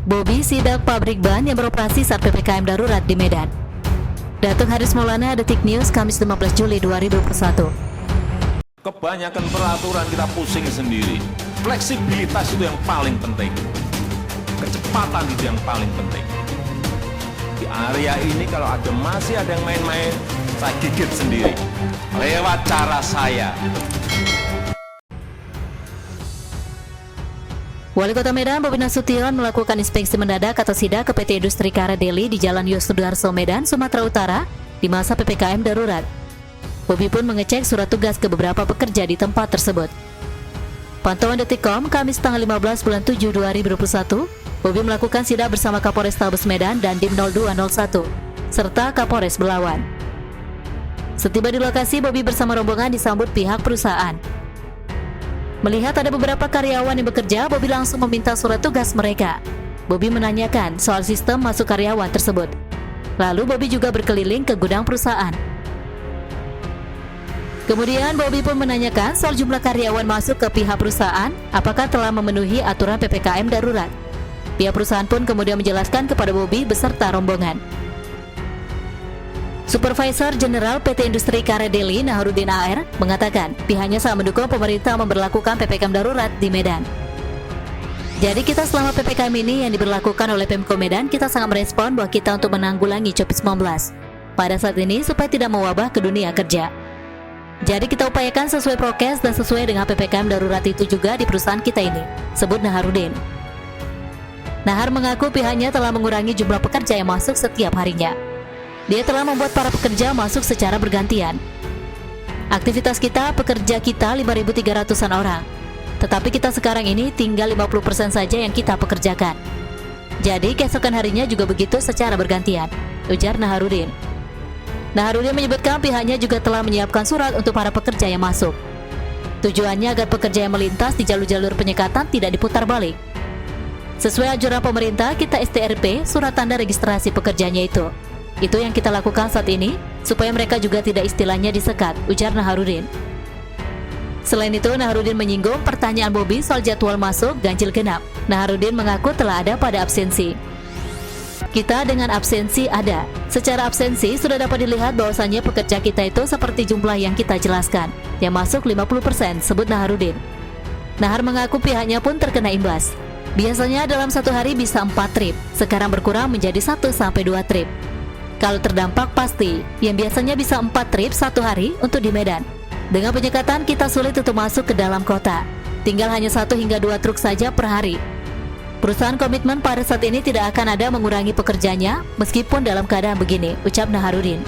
Bobi sidak pabrik ban yang beroperasi saat PPKM darurat di Medan. Datuk Haris Maulana, Detik News, Kamis 15 Juli 2021. Kebanyakan peraturan kita pusing sendiri. Fleksibilitas itu yang paling penting. Kecepatan itu yang paling penting. Di area ini kalau masih ada yang main-main, saya gigit sendiri. Lewat cara saya. Wali Kota Medan, Bobi Nasution, melakukan inspeksi mendadak atau sidak ke PT Industri Karya Deli di Jalan Yosudarso, Medan, Sumatera Utara di masa PPKM darurat. Bobi pun mengecek surat tugas ke beberapa pekerja di tempat tersebut. Pantauan Detikcom, Kamis tanggal 15 bulan 7 2021, Bobi melakukan sidak bersama Kapolrestabes Medan dan Dim 0201, serta Kapolres Belawan. Setiba di lokasi, Bobi bersama rombongan disambut pihak perusahaan. Melihat ada beberapa karyawan yang bekerja, Bobi langsung meminta surat tugas mereka. Bobi menanyakan soal sistem masuk karyawan tersebut. Lalu Bobi juga berkeliling ke gudang perusahaan. Kemudian Bobi pun menanyakan soal jumlah karyawan masuk ke pihak perusahaan, apakah telah memenuhi aturan PPKM darurat. Pihak perusahaan pun kemudian menjelaskan kepada Bobi beserta rombongan. Supervisor Jenderal PT Industri Karya Deli Naharudin AR mengatakan pihaknya sangat mendukung pemerintah memberlakukan PPKM darurat di Medan. Jadi kita selama PPKM ini yang diberlakukan oleh Pemko Medan, kita sangat merespon bahwa kita untuk menanggulangi COVID-19 pada saat ini supaya tidak mewabah ke dunia kerja. Jadi kita upayakan sesuai prokes dan sesuai dengan PPKM darurat itu juga di perusahaan kita ini, sebut Naharudin. Nahar mengaku pihaknya telah mengurangi jumlah pekerja yang masuk setiap harinya. Dia telah membuat para pekerja masuk secara bergantian. Aktivitas kita, pekerja kita 5.300-an orang. Tetapi kita sekarang ini tinggal 50% saja yang kita pekerjakan. Jadi keesokan harinya juga begitu secara bergantian, ujar Naharudin. Naharudin menyebutkan pihaknya juga telah menyiapkan surat untuk para pekerja yang masuk. Tujuannya agar pekerja yang melintas di jalur-jalur penyekatan tidak diputar balik. Sesuai anjuran pemerintah, kita STRP, surat tanda registrasi pekerjanya itu. Itu yang kita lakukan saat ini, supaya mereka juga tidak istilahnya disekat, ujar Naharudin. Selain itu, Naharudin menyinggung pertanyaan Bobi soal jadwal masuk ganjil genap. Naharudin mengaku telah ada pada absensi. Kita dengan absensi ada. Secara absensi sudah dapat dilihat bahwasannya pekerja kita itu seperti jumlah yang kita jelaskan, yang masuk 50%, sebut Naharudin. Nahar mengaku pihaknya pun terkena imbas. Biasanya dalam satu hari bisa 4 trip, sekarang berkurang menjadi 1-2 trip. Kalau terdampak pasti, yang biasanya bisa 4 trip satu hari untuk di Medan. Dengan penyekatan kita sulit untuk masuk ke dalam kota. Tinggal hanya 1 hingga 2 truk saja per hari. Perusahaan komitmen pada saat ini tidak akan ada mengurangi pekerjanya meskipun dalam keadaan begini, ucap Naharudin.